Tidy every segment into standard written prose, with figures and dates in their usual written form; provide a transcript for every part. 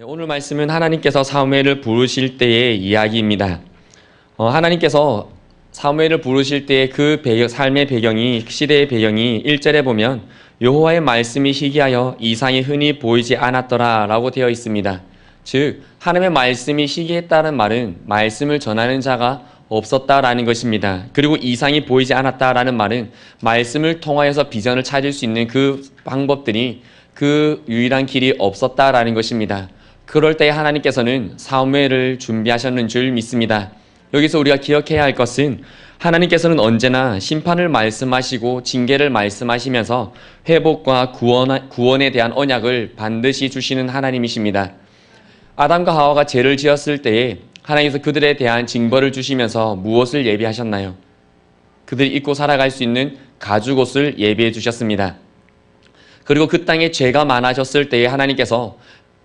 오늘 말씀은 하나님께서 사무엘을 부르실 때의 이야기입니다. 하나님께서 사무엘을 부르실 때의 그 삶의 배경이, 시대의 배경이 1절에 보면 여호와의 말씀이 희귀하여 이상이 흔히 보이지 않았더라 라고 되어 있습니다. 즉 하나님의 말씀이 희귀했다는 말은 말씀을 전하는 자가 없었다라는 것입니다. 그리고 이상이 보이지 않았다라는 말은 말씀을 통하여서 비전을 찾을 수 있는 그 방법들이, 그 유일한 길이 없었다라는 것입니다. 그럴 때 하나님께서는 사무엘을 준비하셨는 줄 믿습니다. 여기서 우리가 기억해야 할 것은 하나님께서는 언제나 심판을 말씀하시고 징계를 말씀하시면서 회복과 구원에 대한 언약을 반드시 주시는 하나님이십니다. 아담과 하와가 죄를 지었을 때에 하나님께서 그들에 대한 징벌을 주시면서 무엇을 예비하셨나요? 그들이 입고 살아갈 수 있는 가죽옷을 예비해 주셨습니다. 그리고 그 땅에 죄가 많아졌을 때에 하나님께서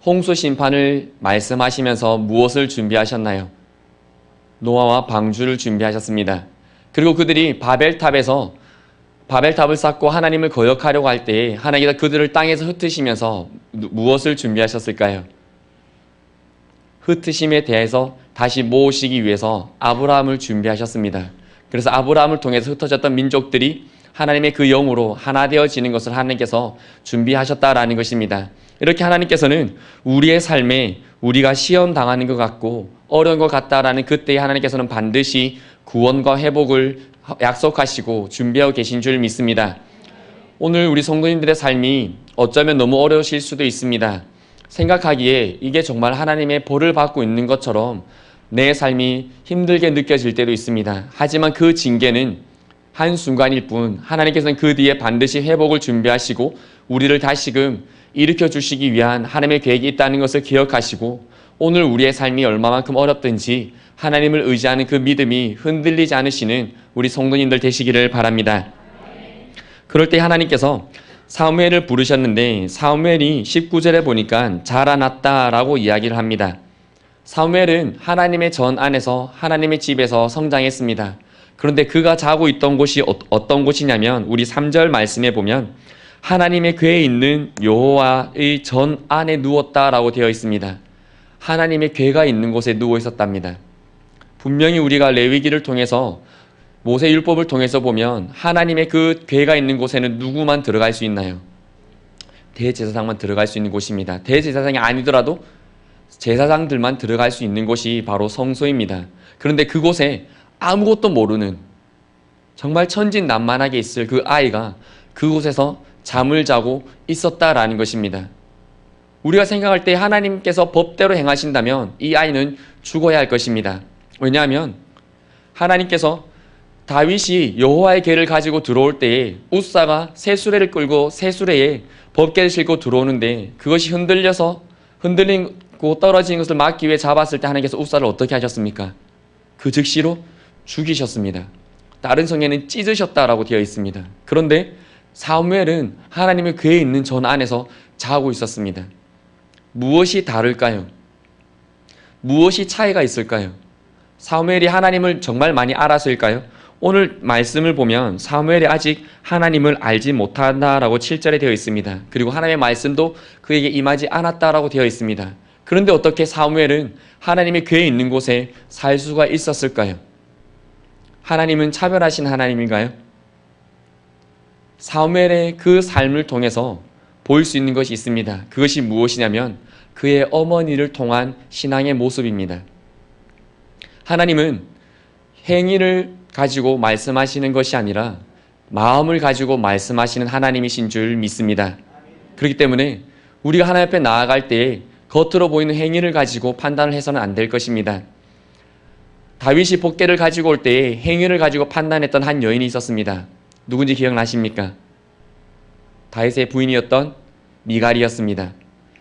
홍수 심판을 말씀하시면서 무엇을 준비하셨나요? 노아와 방주를 준비하셨습니다. 그리고 그들이 바벨탑을 쌓고 하나님을 거역하려고 할 때에 하나님께서 그들을 땅에서 흩으시면서 무엇을 준비하셨을까요? 흩으심에 대해서 다시 모으시기 위해서 아브라함을 준비하셨습니다. 그래서 아브라함을 통해서 흩어졌던 민족들이 하나님의 그 영으로 하나 되어지는 것을 하나님께서 준비하셨다라는 것입니다. 이렇게 하나님께서는 우리의 삶에 우리가 시험 당하는 것 같고 어려운 것 같다라는 그때에 하나님께서는 반드시 구원과 회복을 약속하시고 준비하고 계신 줄 믿습니다. 오늘 우리 성도님들의 삶이 어쩌면 너무 어려우실 수도 있습니다. 생각하기에 이게 정말 하나님의 벌을 받고 있는 것처럼 내 삶이 힘들게 느껴질 때도 있습니다. 하지만 그 징계는 한순간일 뿐 하나님께서는 그 뒤에 반드시 회복을 준비하시고 우리를 다시금 일으켜 주시기 위한 하나님의 계획이 있다는 것을 기억하시고 오늘 우리의 삶이 얼마만큼 어렵든지 하나님을 의지하는 그 믿음이 흔들리지 않으시는 우리 성도님들 되시기를 바랍니다. 그럴 때 하나님께서 사무엘을 부르셨는데 사무엘이 19절에 보니까 자라났다라고 이야기를 합니다. 사무엘은 하나님의 전 안에서 하나님의 집에서 성장했습니다. 그런데 그가 자고 있던 곳이 어떤 곳이냐면 우리 3절 말씀에 보면 하나님의 궤에 있는 여호와의 전 안에 누웠다라고 되어 있습니다. 하나님의 궤가 있는 곳에 누워 있었답니다. 분명히 우리가 레위기를 통해서 모세율법을 통해서 보면 하나님의 그 궤가 있는 곳에는 누구만 들어갈 수 있나요? 대제사장만 들어갈 수 있는 곳입니다. 대제사장이 아니더라도 제사장들만 들어갈 수 있는 곳이 바로 성소입니다. 그런데 그곳에 아무것도 모르는 정말 천진난만하게 있을 그 아이가 그곳에서 잠을 자고 있었다라는 것입니다. 우리가 생각할 때 하나님께서 법대로 행하신다면 이 아이는 죽어야 할 것입니다. 왜냐하면 하나님께서 다윗이 여호와의 궤를 가지고 들어올 때에 웃사가 새 수레를 끌고 새 수레에 법궤를 싣고 들어오는데 그것이 흔들리고 떨어지는 것을 막기 위해 잡았을 때 하나님께서 웃사를 어떻게 하셨습니까? 그 즉시로 죽이셨습니다. 다른 성에는 찢으셨다라고 되어 있습니다. 그런데 사무엘은 하나님의 궤에 있는 전 안에서 자고 있었습니다. 무엇이 다를까요? 무엇이 차이가 있을까요? 사무엘이 하나님을 정말 많이 알아서일까요? 오늘 말씀을 보면 사무엘이 아직 하나님을 알지 못한다라고 7절에 되어 있습니다. 그리고 하나님의 말씀도 그에게 임하지 않았다라고 되어 있습니다. 그런데 어떻게 사무엘은 하나님의 궤에 있는 곳에 살 수가 있었을까요? 하나님은 차별하신 하나님인가요? 사무엘의 그 삶을 통해서 볼 수 있는 것이 있습니다. 그것이 무엇이냐면 그의 어머니를 통한 신앙의 모습입니다. 하나님은 행위를 가지고 말씀하시는 것이 아니라 마음을 가지고 말씀하시는 하나님이신 줄 믿습니다. 그렇기 때문에 우리가 하나님 앞에 나아갈 때에 겉으로 보이는 행위를 가지고 판단을 해서는 안 될 것입니다. 다윗이 법궤를 가지고 올 때에 행위를 가지고 판단했던 한 여인이 있었습니다. 누군지 기억나십니까? 다윗의 부인이었던 미갈이었습니다.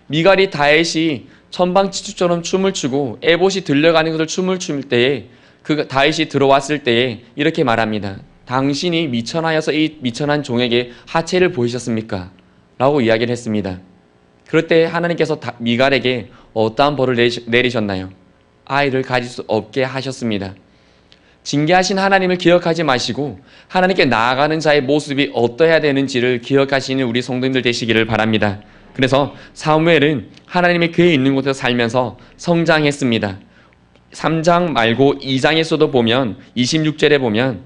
미갈이 다윗이 천방지축처럼 춤을 추고 에봇이 들려가는 것을 춤을 출 때에 그 다윗이 들어왔을 때에 이렇게 말합니다. 당신이 미천하여서 이 미천한 종에게 하체를 보이셨습니까? 라고 이야기를 했습니다. 그럴 때 하나님께서 미갈에게 어떠한 벌을 내리셨나요? 아이를 가질 수 없게 하셨습니다. 징계하신 하나님을 기억하지 마시고 하나님께 나아가는 자의 모습이 어떠해야 되는지를 기억하시는 우리 성도님들 되시기를 바랍니다. 그래서 사무엘은 하나님의 교회에 있는 곳에서 살면서 성장했습니다. 3장 말고 2장에서도 보면 26절에 보면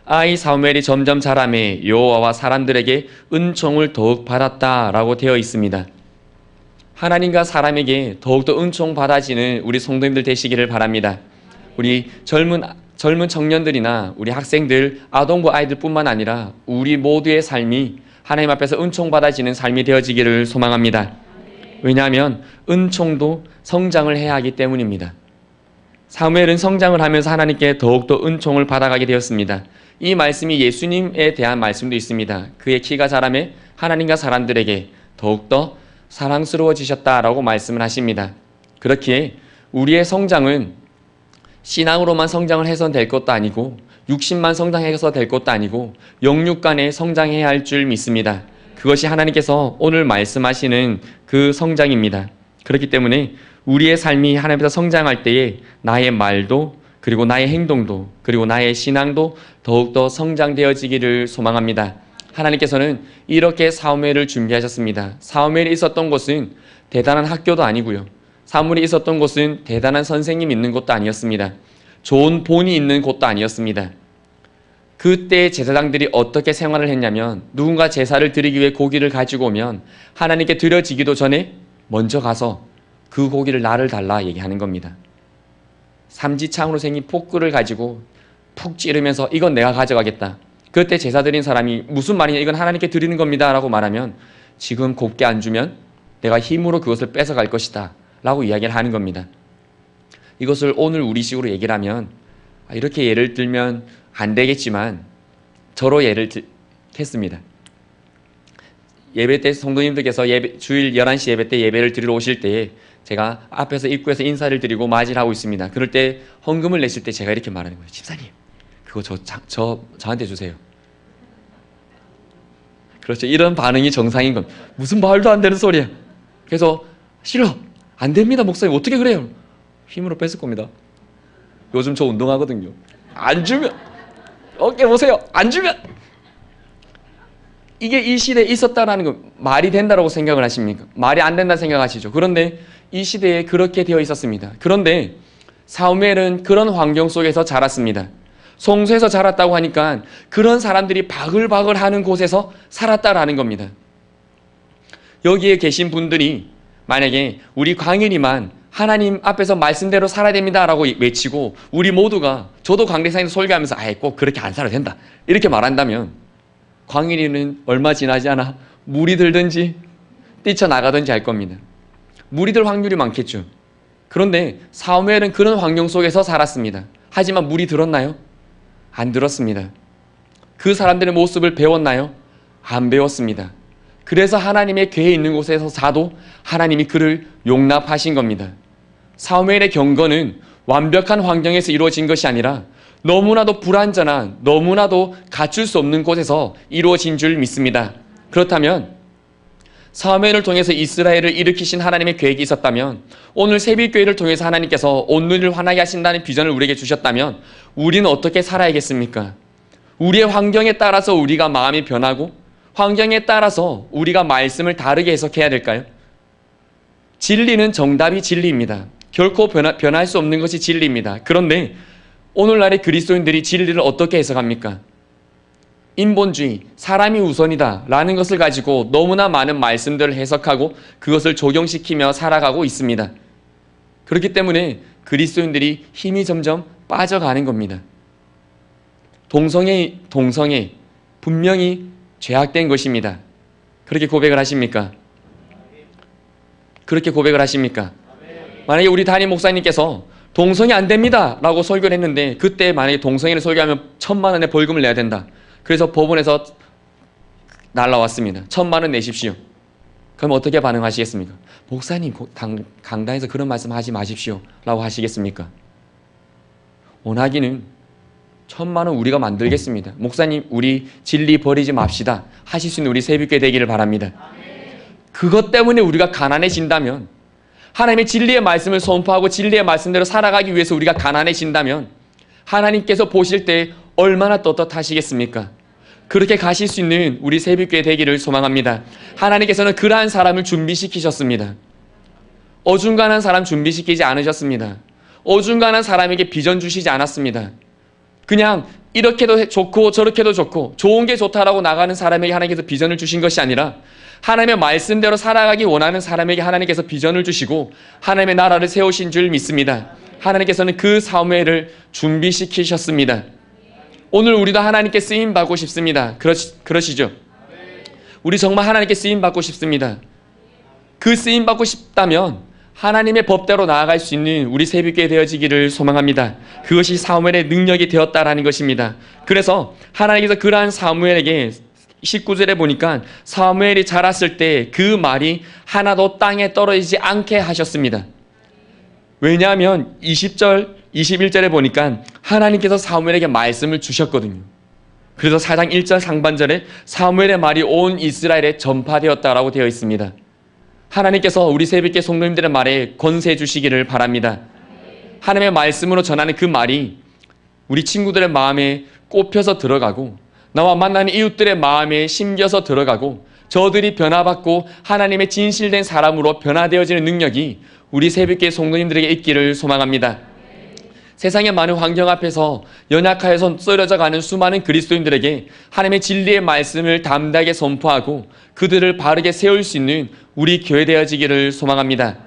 아이 사무엘이 점점 자라매 여호와와 사람들에게 은총을 더욱 받았다라고 되어 있습니다. 하나님과 사람에게 더욱더 은총 받아지는 우리 성도님들 되시기를 바랍니다. 우리 젊은 청년들이나 우리 학생들, 아동부 아이들뿐만 아니라 우리 모두의 삶이 하나님 앞에서 은총 받아지는 삶이 되어지기를 소망합니다. 왜냐하면 은총도 성장을 해야 하기 때문입니다. 사무엘은 성장을 하면서 하나님께 더욱더 은총을 받아가게 되었습니다. 이 말씀이 예수님에 대한 말씀도 있습니다. 그의 키가 자라매 하나님과 사람들에게 더욱더 사랑스러워지셨다라고 말씀을 하십니다. 그렇기에 우리의 성장은 신앙으로만 성장을 해서 될 것도 아니고 육신만 성장해서 될 것도 아니고 영육 간에 성장해야 할 줄 믿습니다. 그것이 하나님께서 오늘 말씀하시는 그 성장입니다. 그렇기 때문에 우리의 삶이 하나님께서 성장할 때에 나의 말도 그리고 나의 행동도 그리고 나의 신앙도 더욱더 성장되어지기를 소망합니다. 하나님께서는 이렇게 사무엘을 준비하셨습니다. 사무엘이 있었던 곳은 대단한 학교도 아니고요. 사무엘이 있었던 곳은 대단한 선생님이 있는 곳도 아니었습니다. 좋은 본이 있는 곳도 아니었습니다. 그때 제사장들이 어떻게 생활을 했냐면 누군가 제사를 드리기 위해 고기를 가지고 오면 하나님께 드려지기도 전에 먼저 가서 그 고기를 나를 달라 얘기하는 겁니다. 삼지창으로 생긴 포크를 가지고 푹 찌르면서 이건 내가 가져가겠다. 그때 제사 드린 사람이 무슨 말이냐 이건 하나님께 드리는 겁니다 라고 말하면 지금 곱게 안 주면 내가 힘으로 그것을 뺏어갈 것이다 라고 이야기를 하는 겁니다. 이것을 오늘 우리식으로 얘기를 하면 이렇게 예를 들면 안 되겠지만 저로 예를 들겠습니다. 예배 때 성도님들께서 주일 11시 예배 때 예배를 드리러 오실 때에 제가 앞에서 입구에서 인사를 드리고 맞이를 하고 있습니다. 그럴 때 헌금을 내실 때 제가 이렇게 말하는 거예요. 집사님 그거 저한테 주세요. 그렇죠. 이런 반응이 정상인 건 무슨 말도 안 되는 소리야. 그래서 싫어. 안 됩니다 목사님. 어떻게 그래요? 힘으로 뺏을 겁니다. 요즘 저 운동하거든요. 안 주면 어깨 보세요. 안 주면 이게 이 시대에 있었다라는 건 말이 된다고 생각을 하십니까? 말이 안 된다 생각하시죠. 그런데 이 시대에 그렇게 되어 있었습니다. 그런데 사무엘은 그런 환경 속에서 자랐습니다. 성소에서 자랐다고 하니까 그런 사람들이 바글바글 하는 곳에서 살았다라는 겁니다. 여기에 계신 분들이 만약에 우리 광일이만 하나님 앞에서 말씀대로 살아야 됩니다 라고 외치고 우리 모두가 저도 강대상에서 설교하면서 아예 꼭 그렇게 안 살아도 된다 이렇게 말한다면 광일이는 얼마 지나지 않아 물이 들든지 뛰쳐나가든지 할 겁니다. 물이 들 확률이 많겠죠. 그런데 사무엘은 그런 환경 속에서 살았습니다. 하지만 물이 들었나요? 안 들었습니다. 그 사람들의 모습을 배웠나요? 안 배웠습니다. 그래서 하나님의 궤에 있는 곳에서 사도 하나님이 그를 용납하신 겁니다. 사무엘의 경건은 완벽한 환경에서 이루어진 것이 아니라 너무나도 불완전한, 너무나도 갖출 수 없는 곳에서 이루어진 줄 믿습니다. 그렇다면 사무엘을 통해서 이스라엘을 일으키신 하나님의 계획이 있었다면 오늘 새벽교회를 통해서 하나님께서 온누리를 환하게 하신다는 비전을 우리에게 주셨다면 우리는 어떻게 살아야겠습니까? 우리의 환경에 따라서 우리가 마음이 변하고 환경에 따라서 우리가 말씀을 다르게 해석해야 될까요? 진리는 정답이 진리입니다. 결코 변할 수 없는 것이 진리입니다. 그런데 오늘날의 그리스도인들이 진리를 어떻게 해석합니까? 인본주의, 사람이 우선이다 라는 것을 가지고 너무나 많은 말씀들을 해석하고 그것을 적용시키며 살아가고 있습니다. 그렇기 때문에 그리스도인들이 힘이 점점 빠져가는 겁니다. 동성애 분명히 죄악된 것입니다. 그렇게 고백을 하십니까? 그렇게 고백을 하십니까? 만약에 우리 담임 목사님께서 동성애 안 됩니다 라고 설교를 했는데 그때 만약에 동성애를 설교하면 1,000만 원의 벌금을 내야 된다. 그래서 법원에서 날라왔습니다. 1,000만 원 내십시오. 그럼 어떻게 반응하시겠습니까? 목사님 강단에서 그런 말씀 하지 마십시오 라고 하시겠습니까? 원하기는 1,000만 원 우리가 만들겠습니다. 목사님 우리 진리 버리지 맙시다 하실 수 있는 우리 새벽교회 되기를 바랍니다. 그것 때문에 우리가 가난해진다면 하나님의 진리의 말씀을 선포하고 진리의 말씀대로 살아가기 위해서 우리가 가난해진다면 하나님께서 보실 때 얼마나 떳떳하시겠습니까? 그렇게 가실 수 있는 우리 새벽교회 되기를 소망합니다. 하나님께서는 그러한 사람을 준비시키셨습니다. 어중간한 사람 준비시키지 않으셨습니다. 어중간한 사람에게 비전 주시지 않았습니다. 그냥 이렇게도 좋고 저렇게도 좋고 좋은 게 좋다라고 나가는 사람에게 하나님께서 비전을 주신 것이 아니라 하나님의 말씀대로 살아가기 원하는 사람에게 하나님께서 비전을 주시고 하나님의 나라를 세우신 줄 믿습니다. 하나님께서는 그 사무엘을 준비시키셨습니다. 오늘 우리도 하나님께 쓰임받고 싶습니다. 그러시죠? 우리 정말 하나님께 쓰임받고 싶습니다. 그 쓰임받고 싶다면 하나님의 법대로 나아갈 수 있는 우리 새벽교회 되어지기를 소망합니다. 그것이 사무엘의 능력이 되었다라는 것입니다. 그래서 하나님께서 그러한 사무엘에게 19절에 보니까 사무엘이 자랐을 때 그 말이 하나도 땅에 떨어지지 않게 하셨습니다. 왜냐하면 20절, 21절에 보니까 하나님께서 사무엘에게 말씀을 주셨거든요. 그래서 4장 1절 상반절에 사무엘의 말이 온 이스라엘에 전파되었다라고 되어 있습니다. 하나님께서 우리 새벽교회 성도님들의 말에 권세 주시기를 바랍니다. 하나님의 말씀으로 전하는 그 말이 우리 친구들의 마음에 꼽혀서 들어가고 나와 만나는 이웃들의 마음에 심겨서 들어가고 저들이 변화받고 하나님의 진실된 사람으로 변화되어지는 능력이 우리 새벽교회 성도님들에게 있기를 소망합니다. 세상의 많은 환경 앞에서 연약하여서 쓰러져가는 수많은 그리스도인들에게 하나님의 진리의 말씀을 담대하게 선포하고 그들을 바르게 세울 수 있는 우리 교회 되어지기를 소망합니다.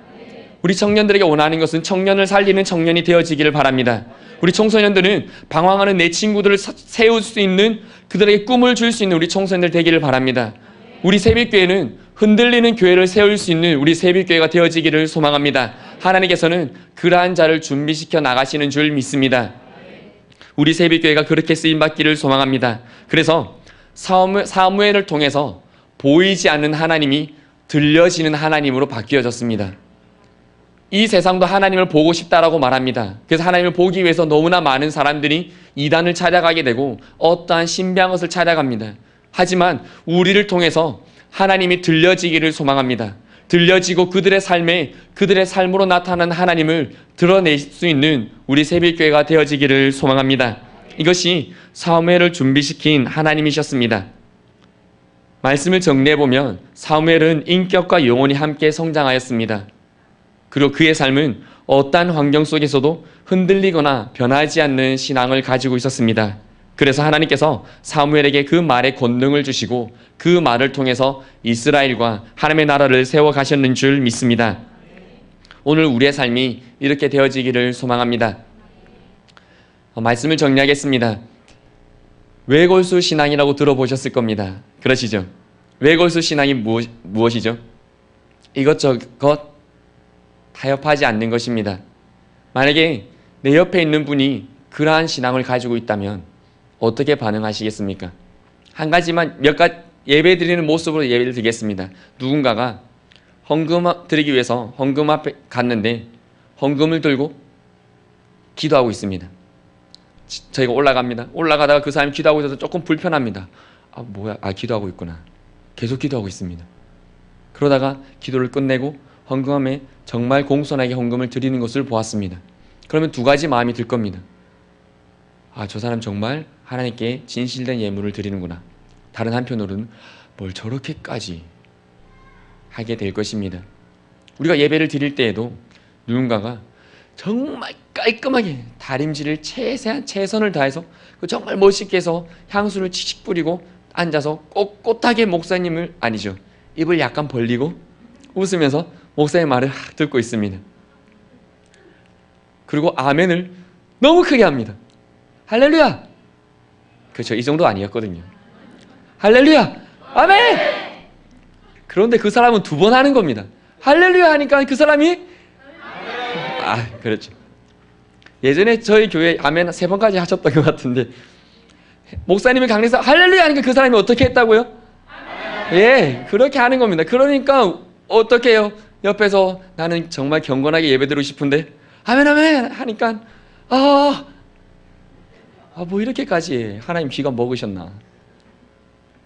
우리 청년들에게 원하는 것은 청년을 살리는 청년이 되어지기를 바랍니다. 우리 청소년들은 방황하는 내 친구들을 세울 수 있는 그들에게 꿈을 줄 수 있는 우리 청소년들 되기를 바랍니다. 우리 새벽교회는 흔들리는 교회를 세울 수 있는 우리 새벽교회가 되어지기를 소망합니다. 하나님께서는 그러한 자를 준비시켜 나가시는 줄 믿습니다. 우리 새벽교회가 그렇게 쓰임받기를 소망합니다. 그래서 사무엘을 통해서 보이지 않는 하나님이 들려지는 하나님으로 바뀌어졌습니다. 이 세상도 하나님을 보고 싶다라고 말합니다. 그래서 하나님을 보기 위해서 너무나 많은 사람들이 이단을 찾아가게 되고 어떠한 신비한 것을 찾아갑니다. 하지만 우리를 통해서 하나님이 들려지기를 소망합니다. 들려지고 그들의 삶으로 나타나는 하나님을 드러낼 수 있는 우리 새벽교회가 되어지기를 소망합니다. 이것이 사무엘을 준비시킨 하나님이셨습니다. 말씀을 정리해보면 사무엘은 인격과 영혼이 함께 성장하였습니다. 그리고 그의 삶은 어떠한 환경 속에서도 흔들리거나 변하지 않는 신앙을 가지고 있었습니다. 그래서 하나님께서 사무엘에게 그 말의 권능을 주시고 그 말을 통해서 이스라엘과 하나님의 나라를 세워가셨는 줄 믿습니다. 오늘 우리의 삶이 이렇게 되어지기를 소망합니다. 말씀을 정리하겠습니다. 외골수 신앙이라고 들어보셨을 겁니다. 그러시죠? 외골수 신앙이 무엇이죠? 이것저것 타협하지 않는 것입니다. 만약에 내 옆에 있는 분이 그러한 신앙을 가지고 있다면 어떻게 반응하시겠습니까? 한 가지만 예배 드리는 모습으로 예배를 드리겠습니다. 누군가가 헌금 드리기 위해서 헌금 앞에 갔는데 헌금을 들고 기도하고 있습니다. 저희가 올라갑니다. 올라가다가 그 사람이 기도하고 있어서 조금 불편합니다. 기도하고 있구나. 계속 기도하고 있습니다. 그러다가 기도를 끝내고 헌금함에 정말 공손하게 헌금을 드리는 것을 보았습니다. 그러면 두 가지 마음이 들 겁니다. 저 사람 정말 하나님께 진실된 예물을 드리는구나. 다른 한편으로는 뭘 저렇게까지 하게 될 것입니다. 우리가 예배를 드릴 때에도 누군가가 정말 깔끔하게 다림질을 최선을 다해서 정말 멋있게 해서 향수를 칙칙 뿌리고 앉아서 꼿꼿하게 목사님을 아니죠. 입을 약간 벌리고 웃으면서 목사의 말을 듣고 있습니다. 그리고 아멘을 너무 크게 합니다. 할렐루야! 그렇죠. 이 정도 아니었거든요. 할렐루야! 아멘! 그런데 그 사람은 두 번 하는 겁니다. 할렐루야 하니까 그 사람이 그렇죠. 예전에 저희 교회 아멘 3번까지 하셨던 것 같은데 목사님이 강의에서 할렐루야 하니까 그 사람이 어떻게 했다고요? 예, 그렇게 하는 겁니다. 그러니까 어떻게 해요? 옆에서 나는 정말 경건하게 예배드리고 싶은데 아멘 아멘 하니까 뭐 이렇게까지 하나님 귀가 먹으셨나.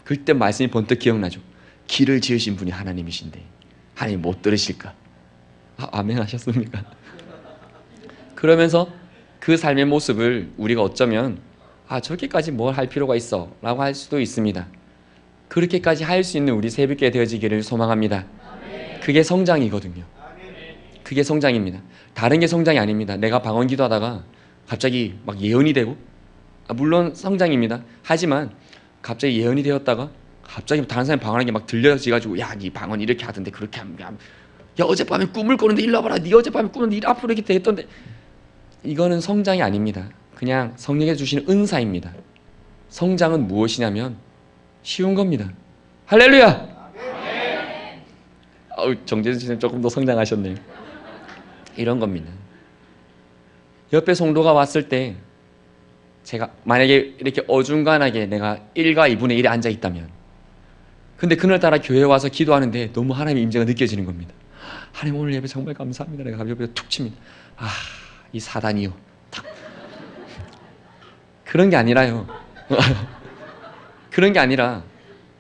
그때 말씀이 번뜩 기억나죠. 길을 지으신 분이 하나님이신데 하나님 못 들으실까? 아멘 하셨습니까? 그러면서 그 삶의 모습을 우리가 어쩌면 저렇게까지 뭘 할 필요가 있어 라고 할 수도 있습니다. 그렇게까지 할 수 있는 우리 새벽교회 되어지기를 소망합니다. 그게 성장이거든요. 그게 성장입니다. 다른 게 성장이 아닙니다. 내가 방언 기도하다가 갑자기 막 예언이 되고, 물론 성장입니다. 하지만 갑자기 예언이 되었다가 갑자기 다른 사람이 방언하는 게 막 들려지가지고, 야, 네 방언 이렇게 하던데 그렇게 하면, 야, 어젯밤에 꿈을 꿨는데 일로 와봐라. 네 어젯밤에 꾸는데 일 앞으로 이렇게 되겠던데. 이거는 성장이 아닙니다. 그냥 성령께서 주시는 은사입니다. 성장은 무엇이냐면 쉬운 겁니다. 할렐루야! 정재준 선생님 조금 더 성장하셨네요. 이런 겁니다. 옆에 성도가 왔을 때 제가 만약에 이렇게 어중간하게 내가 1과 2분의 1에 앉아 있다면, 근데 그날따라 교회에 와서 기도하는데 너무 하나님의 임재가 느껴지는 겁니다. 하나님 오늘 예배 정말 감사합니다. 내가 옆에 툭 칩니다. 이 사단이요. 탁. 그런 게 아니라요. 그런 게 아니라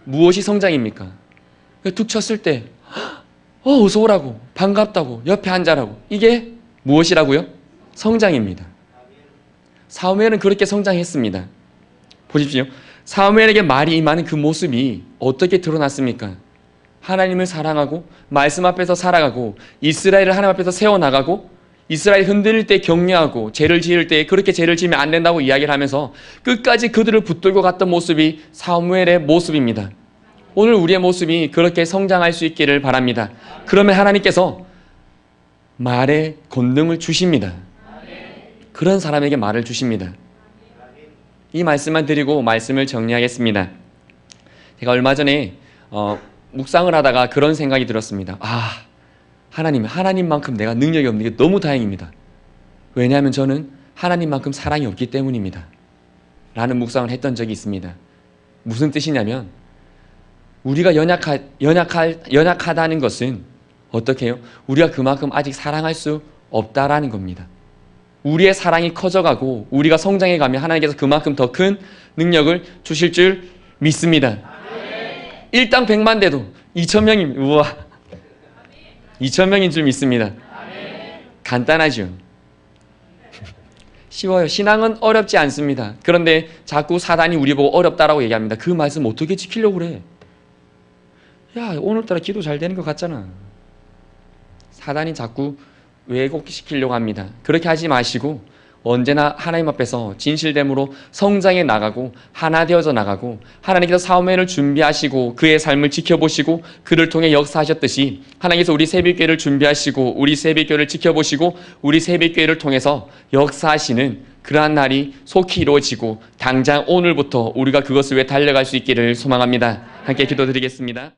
무엇이 성장입니까? 툭 쳤을 때 어서 오라고, 반갑다고, 옆에 앉아라고. 이게 무엇이라고요? 성장입니다. 사무엘은 그렇게 성장했습니다. 보십시오. 사무엘에게 말이 임하는 그 모습이 어떻게 드러났습니까? 하나님을 사랑하고 말씀 앞에서 살아가고 이스라엘을 하나님 앞에서 세워나가고 이스라엘 흔들릴 때 격려하고 죄를 지을 때 그렇게 죄를 지으면 안 된다고 이야기를 하면서 끝까지 그들을 붙들고 갔던 모습이 사무엘의 모습입니다. 오늘 우리의 모습이 그렇게 성장할 수 있기를 바랍니다. 그러면 하나님께서 말의 권능을 주십니다. 그런 사람에게 말을 주십니다. 이 말씀만 드리고 말씀을 정리하겠습니다. 제가 얼마 전에 묵상을 하다가 그런 생각이 들었습니다. 하나님만큼 내가 능력이 없는 게 너무 다행입니다. 왜냐하면 저는 하나님만큼 사랑이 없기 때문입니다. 라는 묵상을 했던 적이 있습니다. 무슨 뜻이냐면 우리가 연약하다는 것은 어떻게 해요? 우리가 그만큼 아직 사랑할 수 없다라는 겁니다. 우리의 사랑이 커져가고 우리가 성장해가면 하나님께서 그만큼 더 큰 능력을 주실 줄 믿습니다. 일당 100만 돼도 2,000명이 우와 2,000명인 줄 믿습니다. 간단하죠. 쉬워요. 신앙은 어렵지 않습니다. 그런데 자꾸 사단이 우리 보고 어렵다라고 얘기합니다. 그 말씀 어떻게 지키려고 그래? 야, 오늘따라 기도 잘 되는 것 같잖아. 사단이 자꾸 왜곡시키려고 합니다. 그렇게 하지 마시고 언제나 하나님 앞에서 진실됨으로 성장해 나가고 하나 되어져 나가고 하나님께서 사무엘을 준비하시고 그의 삶을 지켜보시고 그를 통해 역사하셨듯이 하나님께서 우리 새벽교회를 준비하시고 우리 새벽교회를 지켜보시고 우리 새벽교회를 통해서 역사하시는 그러한 날이 속히 이루어지고 당장 오늘부터 우리가 그것을 위해 달려갈 수 있기를 소망합니다. 함께 기도드리겠습니다.